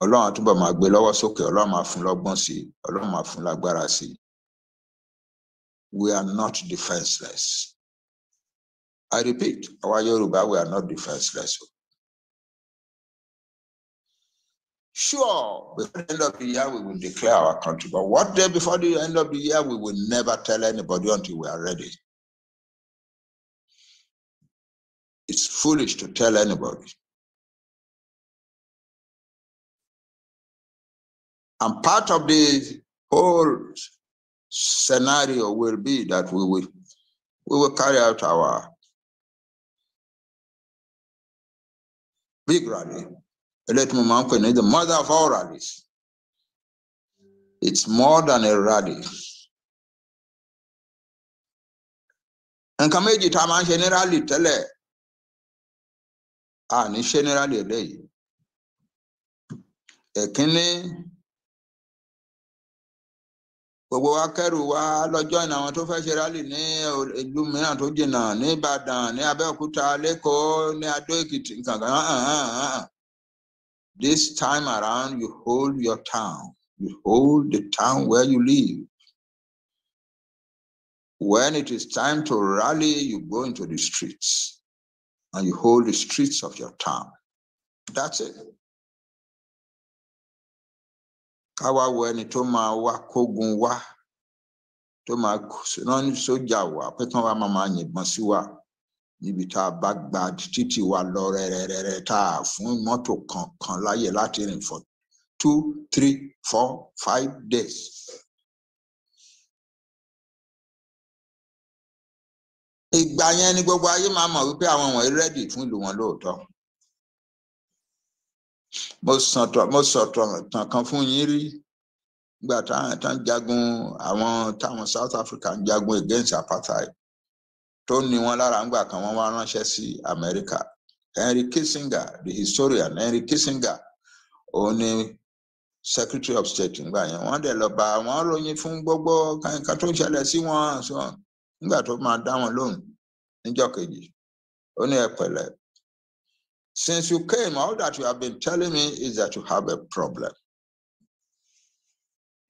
Ọlọ́run àtúbọ̀ máa gbé lọ́wọ́ sókè, Ọlọ́run máa fún lọ́gbọ́n sí i, Ọlọ́run máa fún lágbára sí i. We are not defenseless. I repeat, our Yoruba, we are not defenseless. Sure, before the end of the year, we will declare our country. But what day before the end of the year, we will never tell anybody until we are ready. It's foolish to tell anybody. And part of the whole scenario will be that we will carry out our big rally. The mother of all rallies. It's more than a rally. And Kameji Taman generally tell it. Ni generally day. Ekini gbogbo wa kẹrù wa lọ́jọ́ ìnà àwọn tó fẹ́ ṣe rally ní ìlú mìíràn tó jìnnà ní Ìbàdàn ní Abẹ́òkúta lÉkòó ní Adó Èkìtì nǹkan. This time around, you hold your town. You hold the town where you live. When it is time to rally, you go into the streets and you hold the streets of your town. That's it. Kawa weni toma wa kogun wa toma non soja wa pe kan wa mama yìnbọn sí wa níbi tá bá gba títì wa lọ rẹrẹrẹ tá fún mọ́tò kan láyè láti rìn for 2, 3, 4, 5 days. Ìgbà yẹn ni gbogbo ayé máa mọ̀ wípé àwọn wọ̀nyí ready fún ìlú wọn lóòótọ́. Mo sọ̀tọ̀ tàn kan fún yín rí nígbà táwọn jagun àwọn táwọn South Africa ń jagun against apartheid tó ní wọn lára ńgbà kan wọ́n wá ránṣẹ́ sí America. Henry Kissinger, the historian Henry Kissinger, òun ni Secretary of State ńgbà yẹn. Wọ́n dẹ̀ lọ bá wọn ròyìn fún gbogbo nǹkan tó ń ṣẹlẹ̀ sí wọn so nígbà tó máa dá wọn lóhùn níjọ́ kejì ó ní ẹ pẹ̀lẹ́. Since you came, all that you have been telling me is that you have a problem.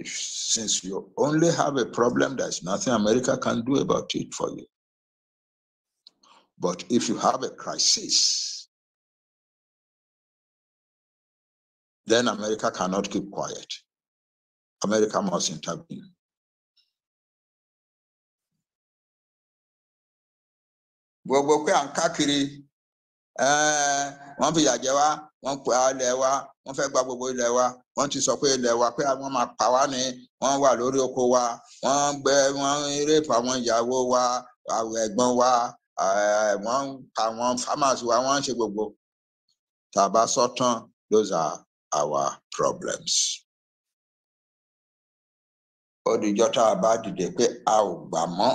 Since you only have a problem, there's nothing America can do about it for you. But if you have a crisis, then America cannot keep quiet. America must intervene. Gbogbo pé à ń káàkiri wọ́n fi yàjẹ́ wá, wọ́n pa ilẹ̀ wa, wọ́n fẹ́ gba gbogbo ilẹ̀ wa, wọ́n ti sọ pé ilẹ̀ wa pé àwọn máa pa wá ní, wọ́n wà lórí oko wa, wọ́n rape àwọn ìyàwó wa, àwọn ẹ̀gbọ́n wa, wọ́n pa àwọn farmers wa, wọ́n ṣe gbogbo. Tá bá sọ tán, those are our problems. Ó dìjọ́ tá bá dìde pé a ò gbà mọ́.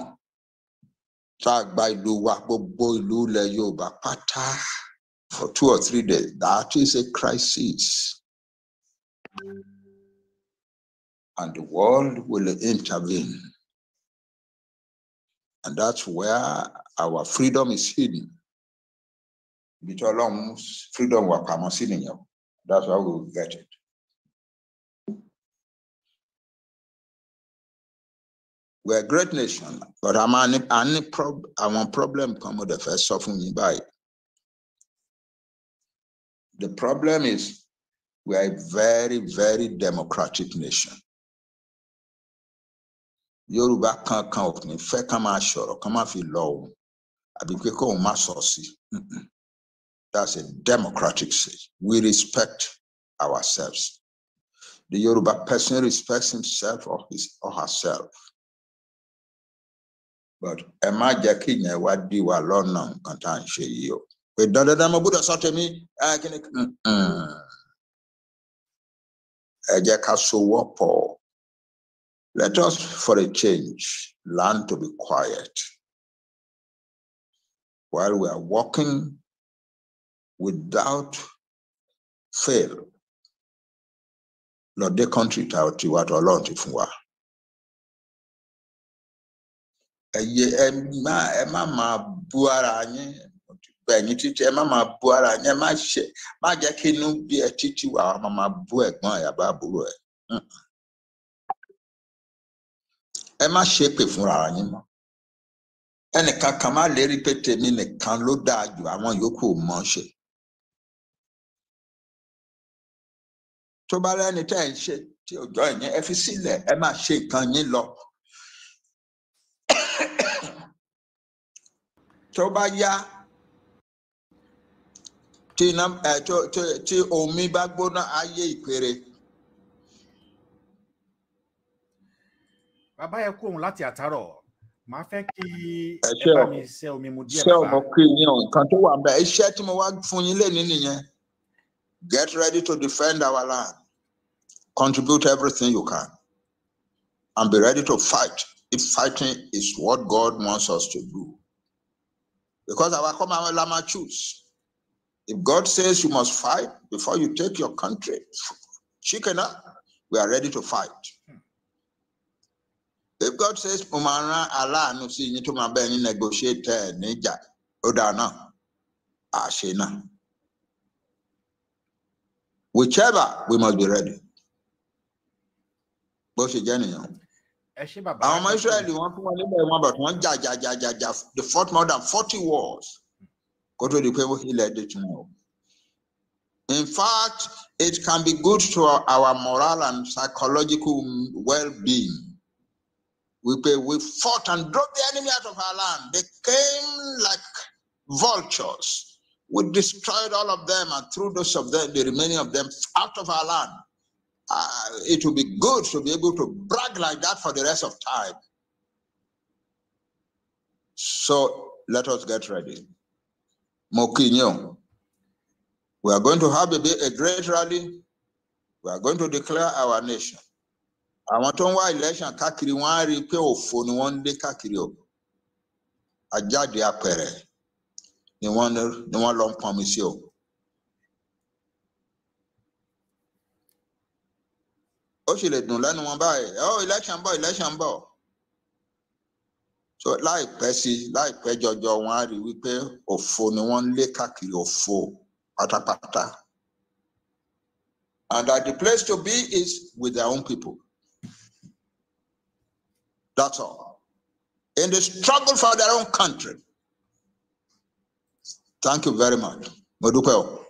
Tá gba ìlú wa gbogbo ìlú ilẹ̀ Yorùbá pátá for 2 or 3 days. That is a crisis. And the world will intervene. And that's where our freedom is hidden. Freedom was hidden. That's why we will get it. We're a great nation, but I want problem come with the first suffering by. The problem is we are a very, very democratic nation. Yoruba can't come with me. Fair come out sure, come out feel low. I be quick on my saucy. That's a democratic state. We respect ourselves. The Yoruba person respects himself or herself. But Emma Jackie, what do you alone now? Can't share you. But Dada Buddha saw to me, I can. Let us, for a change, learn to be quiet while we are walking without fail. Lord, the country to what alone to Fua. Emma Buarani, Benititi, Emma Buarani, my Jackie no be a titi or Mamma Buek, my Babu. Emma shape for our anima. And a kakama lady pete me ne can load that you. I want Yoku Monshe. To buy any time shake till join you. If you see that Emma shake on your lock. To buy ya. Tinam to omi backbone aye query. Bàbá ẹ kú òun láti àtàrọ̀. Màá fẹ́ kí ẹ bá mi ṣe omi mu díẹ̀ bàbá. Ṣé ọmọ kí yín o, nǹkan tó wà ń bẹ, iṣẹ́ tí mo wá fún yín lé nìyẹn. Get ready to defend our land. Contribute everything you can. And be ready to fight if fighting is what God wants us to do. Because our common lama choose. If God says you must fight before you take your country, chicken up, we are ready to fight. If God says, Umara Allah no see you to my benny negotiate Nija, Odana, Ashena. Whichever, we must be ready. Both Jenny. Our Israeli they fought more than 40 wars. Go to the people he led it to know. In fact, it can be good to our moral and psychological well-being. We fought and drove the enemy out of our land. They came like vultures. We destroyed all of them and threw those of them, the remaining of them, out of our land. It will be good to be able to brag like that for the rest of time. So let us get ready. Mokinyo. We are going to have a great rally. We are going to declare our nation. I want to know election kakiri wan ri pe ofo ni won de kakiri o. Ajade apere ni won lo pon mi si o. O se le dun lenu won bayi. Oh, election boy. So láìpẹ́ jọjọ wọ́n á rí wípé òfo ni wọ́n lé káàkiri òfo pátápátá. And that the place to be is with their own people. That's all. In the struggle for their own country. Thank you very much. Mo dúpẹ́ o.